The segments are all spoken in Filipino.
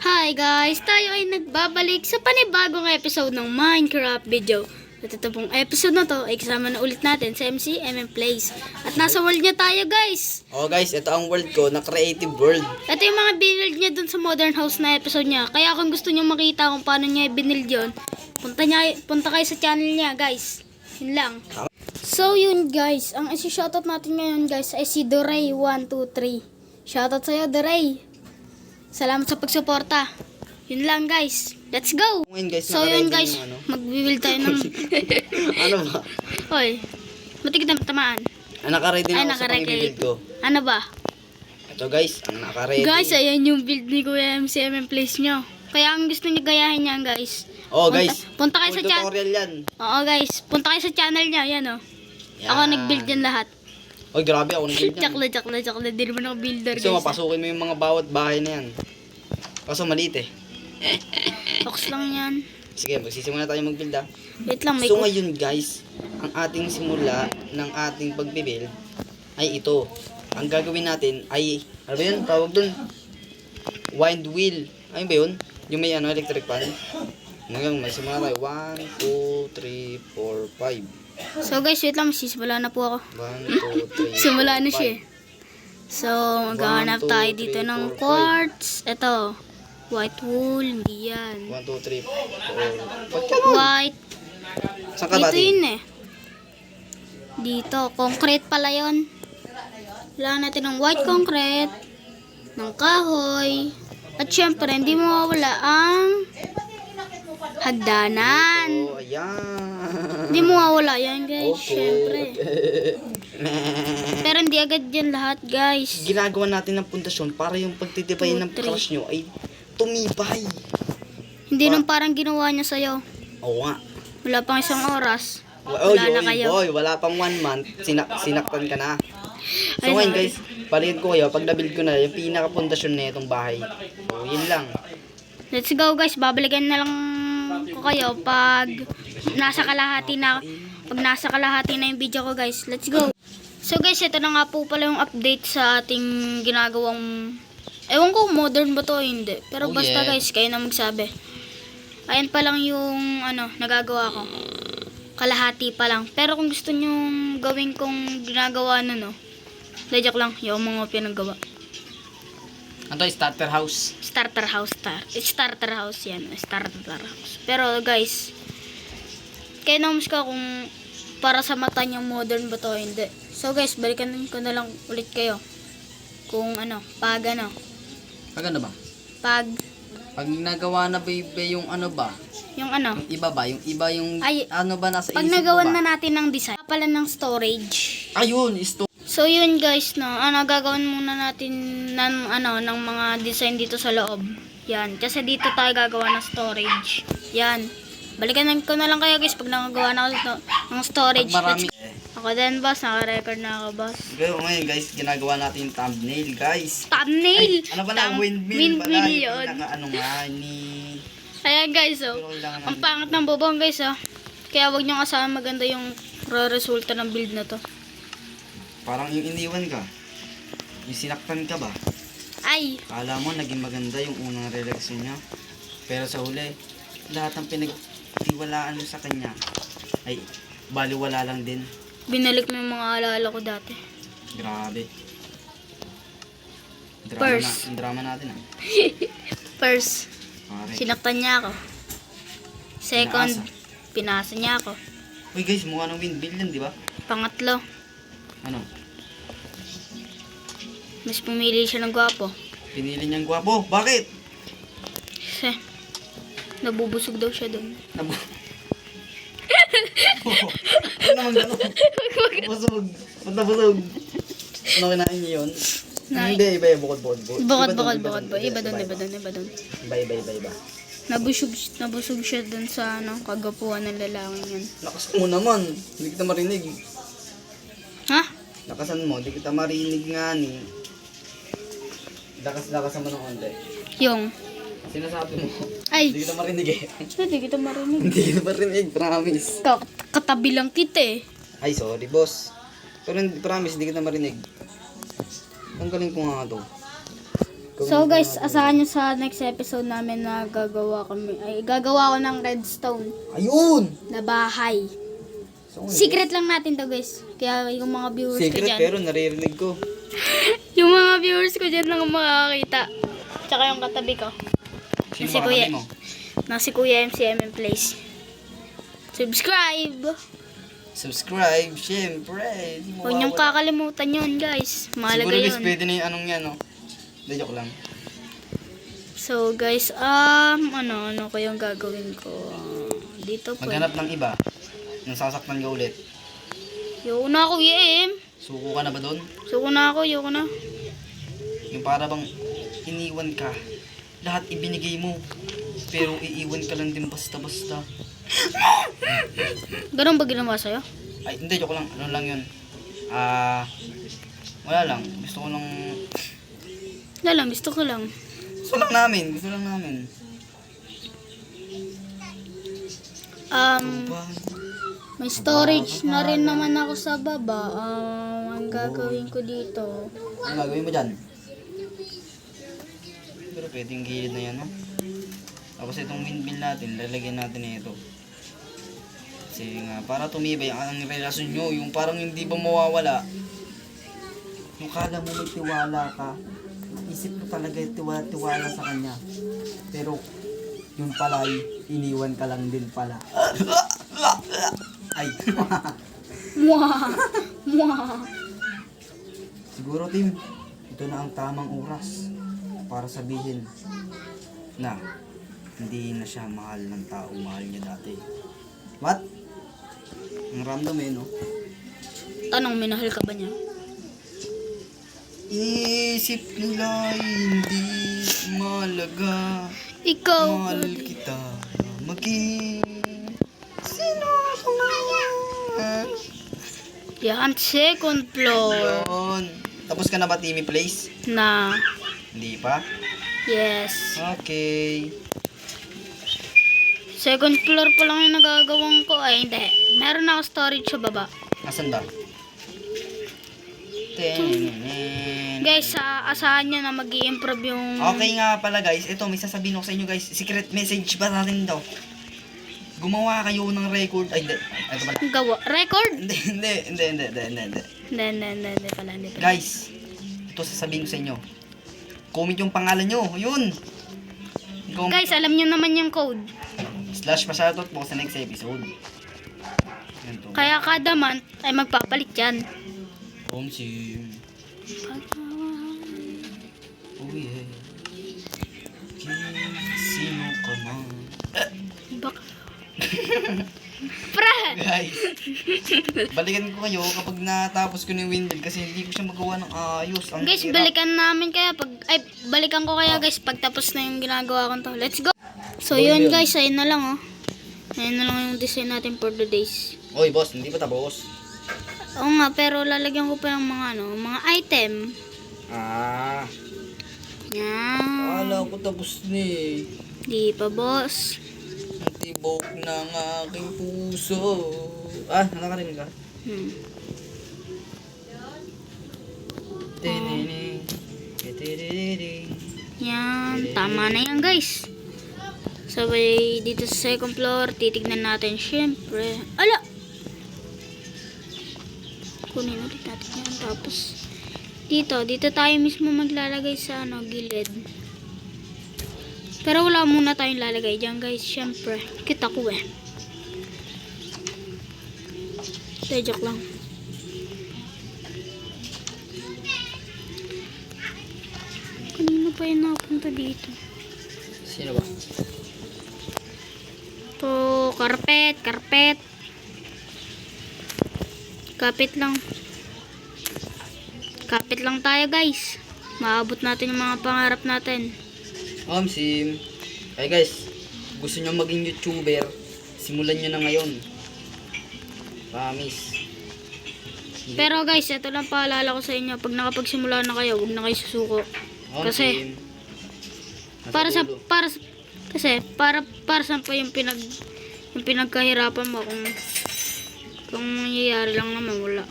Hi guys! Tayo ay nagbabalik sa panibagong episode ng Minecraft video. At ito pong episode na to ay kasama na ulit natin sa MC Plays. At nasa world niya tayo guys! Oh guys, ito ang world ko na creative world. Ito yung mga binild niya dun sa modern house na episode niya. Kaya kung gusto niyo makita kung paano niya binild yun, punta kayo sa channel niya guys. Yun lang. So yun guys, ang isi-shoutout natin ngayon guys ay si Doray123. Shoutout sa'yo Doray! Salamat sa pagsuporta. Yun lang guys. Let's go. Ngayon guys, So yun naka-ready guys, yung ano. magbibuild tayo ng Ano ba? Hoy. Matik na tamaan. Naka-ready Ay, na ako sa naka-ready. pang-build ko. Ano ba? Ito guys, ang naka-ready. Guys, ayan yung build ni Kuya MCM Place nyo. Kaya ang gusto niyo gayahin niyan guys. Oh guys, Punta kayo sa full channel. tutorial yan. Oo guys, punta kayo sa channel niya. Yan oh. Yan. Ako nag-build yan lahat. Oy, grabe ako nag-build yan. Chakla. Di naman ako builder So, guys. mapasukin mo yung mga bawat bahay na yan. Kaso maliit eh. Box lang yan. Sige, magsisimula tayo mag-build ah. Wait lang, may So ngayon guys, ang ating simula ng ating pagbibuild ay ito. Ang gagawin natin ay, ano ba yun? Tawag dun? Wind wheel. Ayun ba yun? Yung may ano, electric fan. Ngayon, may simula tayo. 1, 2, 3, 4, 5. So guys, wait lang, sisimula na po ako. 1, 2, 3, Simula na siya. So, maghahanap 1, 2, tayo dito 3, ng 4, 5. quartz. Ito, white wool, hindi yan. 1, 2, 3, 4. Ba't ka nun? White, Saan ka dito ba? yun eh. Dito, concrete pala yun. Kailangan natin ng white concrete, ng kahoy, at syempre, hindi mawawala ang hagdanan. Oh, ayan. Hindi mawawala yan guys, Okay. syempre. Pero hindi agad yan lahat guys. Ginagawa natin ng pundasyon para yung pagtitibay 2, ng 3. crush nyo ay tumibay. Hindi nung parang ginawa niya sa'yo. Oo nga. Wala pang isang oras. Oh, Wala na kayo. boy, wala pang 1 month, sinaktan ka na. So Ay, ngayon sorry. guys, balikan ko kayo, pag nabuild ko na yung pinaka-pundasyon na itong bahay. So, yun lang. Let's go guys, babalikan na lang ko kayo pag nasa kalahati na yung video ko guys. Let's go. So guys, ito na nga po pala yung update sa ating ginagawang, ewan ko modern ba to o hindi. Pero Oh, basta yeah. guys, kayo na magsabi. Ayan pa lang yung nagagawa ko. Kalahati pa lang. Pero kung gusto nyong gawin kong ginagawa no. Joke lang, yung mga pinagawa. Ano starter house? Starter house yan. Starter house. Pero guys, kayo na ka kung para sa mata niyo modern ba to o hindi. So guys, balikan ko na lang ulit kayo. Kung pag Pag ano ba? pag Pag nagawa na ba yung ano ba? yung Yung iba ba? Yung iba yung Ay, ano ba nasa pag isip mo nagawan ba? na natin ng design, pala ng storage. Ayun, isto. So yun guys, gagawin muna natin ng mga design dito sa loob. Yan, kasi dito tayo gagawa ng storage. Yan. Balikan ko na lang kayo guys pag nakagawa na ako ng storage. Pag marami. Ako din boss, naka-record na ako boss. Pero ngayon guys, ginagawa natin yung thumbnail guys. Thumbnail! Ano ba na? Windmill pala. Windmill Yung yun. pinaka-ano nga ni... Ayan guys, oh. Pero kailangan Ang natin- pangat ng bubong guys, oh. Kaya wag nyo kasama maganda yung resulta ng build na to. Parang yung iniwan ka. Yung sinaktan ka ba? Ay! Kala mo naging maganda yung unang relasyon niya. Pero sa huli, lahat ng pinagtiwalaan mo sa kanya ay baliwala lang din. Binalik mo yung mga alaala ko dati. Grabe. Drama Purse. Yung drama natin ah. First, Pare. sinaktan niya ako. Second, pinasa niya ako. Uy guys, mukha ng windmill yan, di ba? Pangatlo, Ano? mas pumili siya ng gwapo. Pinili niyang gwapo. Bakit? Kasi, nabubusog daw siya doon. Nabu... Ano naman gano'n? Busog. Ba't nabusog? Ano kinain niyo yun? Hindi, iba yung bukod. Bukod. Iba doon. Iba. Nabusog siya doon sa kagapuan ng lalaki yan. Lakas mo naman. Hindi kita marinig. Ha? Lakasan mo. Hindi kita marinig nga ni. Lakasan mo ng onde. Yung. Sinasabi mo. Ay! Hindi kita marinig eh. Hindi kita marinig. Hindi kita marinig. Promise. Katabi lang kita eh. Ay, sorry boss. Pero promise, hindi kita marinig. Ang galing ko nga to. So guys, asahan nyo sa next episode namin na gagawa ko ng redstone Ayun! na bahay. So, Secret lang natin to guys. Kaya yung mga viewers ko secret dyan. pero naririnig ko. Yung mga viewers ko dyan lang makakakita. Tsaka yung katabi ko. Sino Si ba Kuya. katabi mo? Na si Kuya MCM Place. Subscribe! Subscribe, syempre. Huwag niyong kakalimutan yun guys. Mahalaga Siguro guys, yun. pwede na yung anong yan, no? Hindi, joke lang. So guys, ano ko yung gagawin ko? Dito po. Maghanap ng iba. Nang sasaktan ka ulit. Yoko na ako, EM. Suko ka na ba doon? Yoko na. Yung para bang iniwan ka. Lahat ibinigay mo. Pero iiwan ka lang din basta-basta. Ganun ba ginawa sa'yo? Ay, hindi, joke lang. Ano lang yun? Wala lang. Gusto ko lang... Gusto ko lang. Gusto lang namin. May storage na rin naman ako sa baba. Ang gagawin ko dito. Ano gagawin mo dyan? Pero pwedeng gilid na yan, no? Tapos itong windmill natin, lalagyan natin na ito. Kasi nga, para tumibay ang relasyon nyo, yung parang hindi ba mawawala. Yung kala mo may tiwala ka, isip mo talaga tiwala sa kanya. Pero, yung pala, iniwan ka lang din pala. Ay. Mwah. Siguro, Tim, ito na ang tamang oras para sabihin na hindi na siya mahal ng taong mahal niya dati. What? Ang random no? Tanong, minahal ka ba niya? Isip nila hindi malaga. Ikaw. Mahal kita maging sino ako ngayon? Yan, second floor. Yun. Tapos ka na ba, Timmy Place? Na. Hindi pa? Yes. Okay. Second floor pa lang yung nagagawang ko. Ay, hindi. Meron ako storage sa baba. Asan ba? Guys, asahan nyo na mag-i-improve yung... Okay nga pala guys, ito may sasabihin ko sa inyo guys, secret message ba natin daw? Gumawa kayo ng record, ay hindi, ito pala. Gawa. Record? Hindi pala. Guys, ito sasabihin ko sa inyo. Comment yung pangalan nyo, yun. Comment Guys, alam nyo naman yung code. /pasyatot po sa next episode. Yan to. Kaya kada month ay magpapalit yan. Sim. Oh yeah. Sino ka na? Bak Pra! Guys, balikan ko kayo kapag natapos ko na yung windmill kasi hindi ko siya magawa ng ayos. Ang Guys, hirap. balikan ko kaya guys pag tapos na yung ginagawa ko to. Let's go! So yun guys, ayun na lang Ayun na lang yung design natin for the days. Oy boss, hindi pa tapos. Oo nga, pero lalagyan ko pa ng mga item. Yan. Akala ko tapos na eh. Di pa, boss. Ang tibok ng aking puso. Nakarinig ka? Yan, tama na yan guys. Sabay dito sa second floor, titignan natin syempre. Ala! Kunin ulit natin yan. Tapos, dito tayo mismo maglalagay sa gilid. Pero wala muna tayong lalagay dyan guys. Syempre, kita ko joke lang. Kanino pa yun napunta dito? Sino ba? To, carpet. Kapit lang tayo guys. Maabot natin yung mga pangarap natin. Sim. Ay guys, gusto nyo maging YouTuber, simulan nyo na ngayon. Promise. Pero guys, ito lang paalala ko sa inyo. Pag nakapagsimula na kayo, huwag na kayo susuko. Kasi, para sa pa yung pinagkahirapan mo kung mangyayari lang naman wala.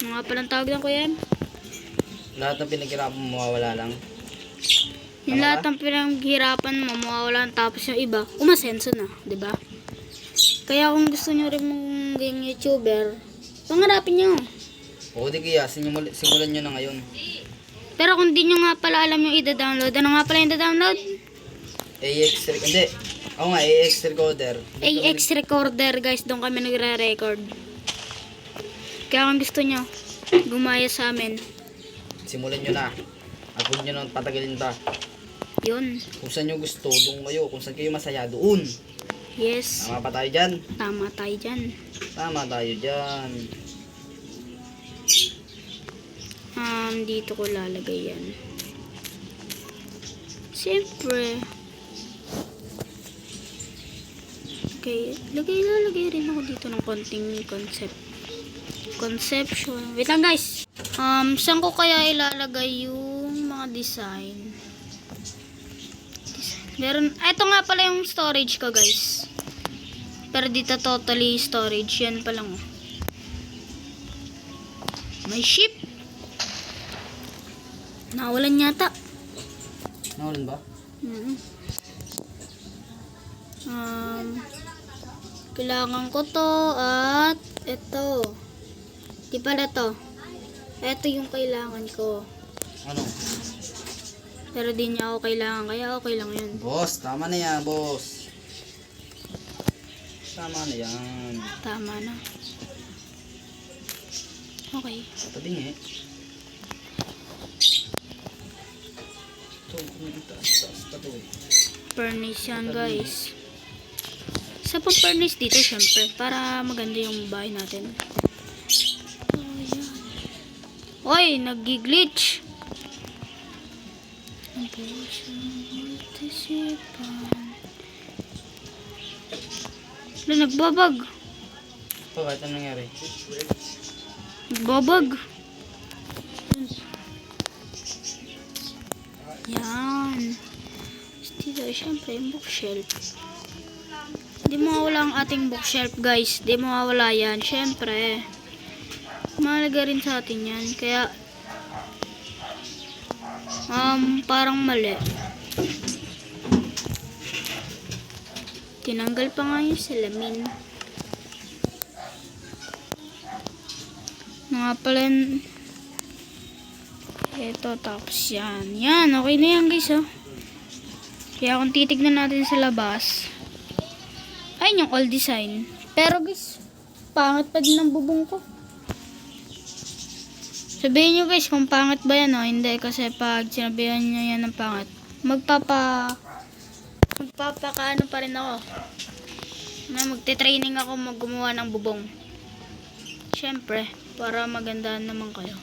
Mga palang tawag lang ko yan? Lahat ng pinaghirapan mo mawawala lang. Yung Tama lahat ba? ng pinaghirapan mo, mawawalan tapos yung iba, umasenso na, di ba? Kaya kung gusto nyo rin mong maging YouTuber, pangarapin nyo. O di kaya, simulan nyo na ngayon. Pero kung di nyo nga pala alam yung ida-download, ano nga pala yung ida-download? Hindi. Ako nga, AX Recorder. AX Recorder guys, doon kami nagre-record. Kaya kung gusto nyo, gumaya sa amin. Simulan nyo na. At huwag nyo nang patagalin pa. Yun. Kung saan nyo gusto, doon kayo. Kung saan kayo masaya, doon. Yes. Tama pa tayo dyan. Tama tayo dyan. Tama tayo dyan. Dito ko lalagay yan. Siyempre. Okay, lalagay rin ako dito ng konting conception. Wait lang guys. Saan ko kaya ilalagay yung mga design? Meron, eto nga pala yung storage ko guys. Pero dito totally storage. Yan pa lang oh. May ship. Nawalan yata. Nawalan ba? Kailangan ko to at ito. Di pala to. Ito yung kailangan ko. Ano? Pero di niya ako kailangan, kaya okay lang yun. Boss, tama na yan, boss. Tama na yan. Tama na. Okay. Patabi nga eh. Ito, taas pa to eh. Furnace yan guys. Sa pang furnace dito syempre, para maganda yung bahay natin. Oh, yan. Oy, nag-glitch. Nagbabag. Bakit? Anong nangyari? Nagbabag. Yan. Dito, syempre, yung bookshelf. Di mawawala ang ating bookshelf, guys. Di mawawala yan. Syempre. Mahalaga rin sa atin yan. Kaya, parang mali. Tinanggal pa nga yung salamin. Mga pala ito, tapos yan. Yan, okay na yan guys oh. Kaya kung titignan natin sa labas, ayun yung old design. Pero guys, pangit pa din ang bubong ko. Sabihin nyo guys kung pangit ba yan o hindi, kasi pag sinabihan nyo yan ng pangit, magpapakaano pa rin ako. Magte-training ako gumawa ng bubong. Syempre, para maganda naman kayo.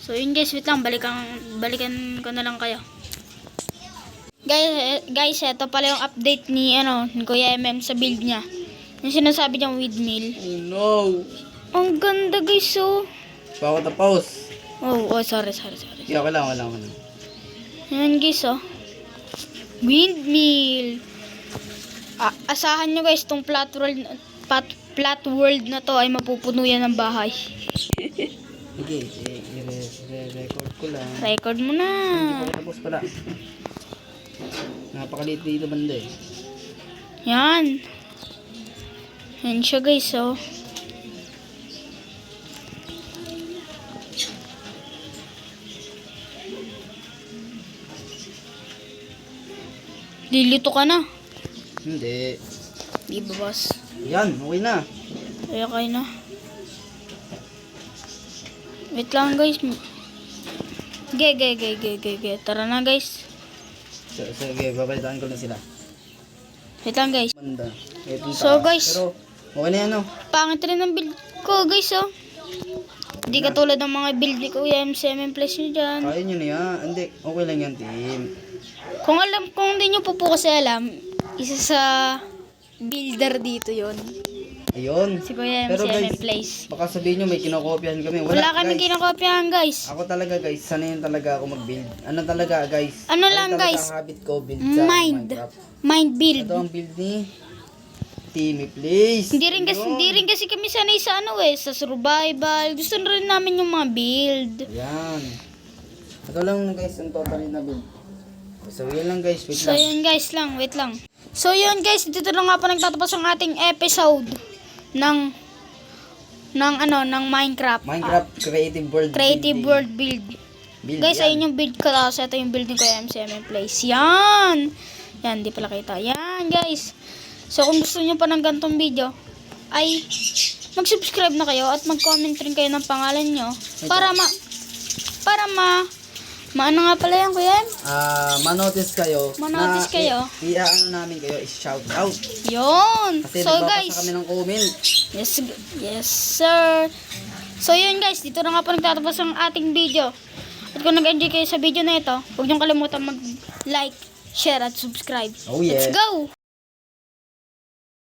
So yun guys, wait lang, balikan ko na lang kayo. Guys, ito pala yung update ni Kuya MM sa build niya. Yung sinasabi niyang windmill. Oh no! Ang ganda guys oh. Bawat na pause. Oh, sorry. Yeah, wala. Yan guys oh. Windmill. Asahan nyo guys, tong flat world na to ay mapupuno yan ng bahay. Sige, i-record ko lang. Record mo na. Hindi pa tapos pala. Napakaliit dito banda eh. Yan. Yan siya guys oh. Lilito ka na. Hindi. Di ba boss? Yan, okay na. Okay na. Wait lang guys. Ge. Tara na guys. Sige, babalitaan ko na sila. Wait lang guys. Banda. Itong So, taas. guys. Pero, okay na yan oh. Pangit rin ang build ko guys oh. Hindi katulad ng mga build ni Kuya MCM Plus nyo dyan. Kaya nyo na yan. Hindi, okay lang yan team. Kung hindi nyo po kasi alam, isa sa builder dito yon. Ayun. Si Kuya Pero MCM guys, Place. baka sabihin nyo may kinokopyahan kami. Wala kami guys. kinakopyahan guys. Ako talaga guys, sanayin talaga ako mag-build. Ano talaga guys? Ano lang, talaga guys? habit ko build sa Mind Minecraft. build. Ito ang build ni Timmy Place. Hindi rin kasi kami sanay sa sa survival. Gusto na rin namin yung mga build. Ayan. Ito lang guys, ang total na build. So yan lang guys, wait So lang. yun guys lang, wait lang. So yun guys, dito na nga pa nagtatapos ang ating episode ng ng Minecraft. Minecraft Creative World Creative Building. World Build. Build Guys, yan. ayun yung build ko. Tapos ito yung building ko yung MCM Place. Yan! Yan, di pala kita. Yan, guys. So, kung gusto nyo pa ng gantong video, ay mag-subscribe na kayo at mag-comment rin kayo ng pangalan nyo. Para maano nga pala yan, kuya? Manotice kayo. Manotice kayo. Iaano namin kayo, is-shout out. Yun! Kasi So, nagbabasa guys. kami ng comment. Yes, sir. So, yun guys. Dito na nga po nagtatapos ang ating video. At kung nag-enjoy kayo sa video na ito, huwag niyong kalimutan mag-like, share, at subscribe. Oh, yeah. Let's go!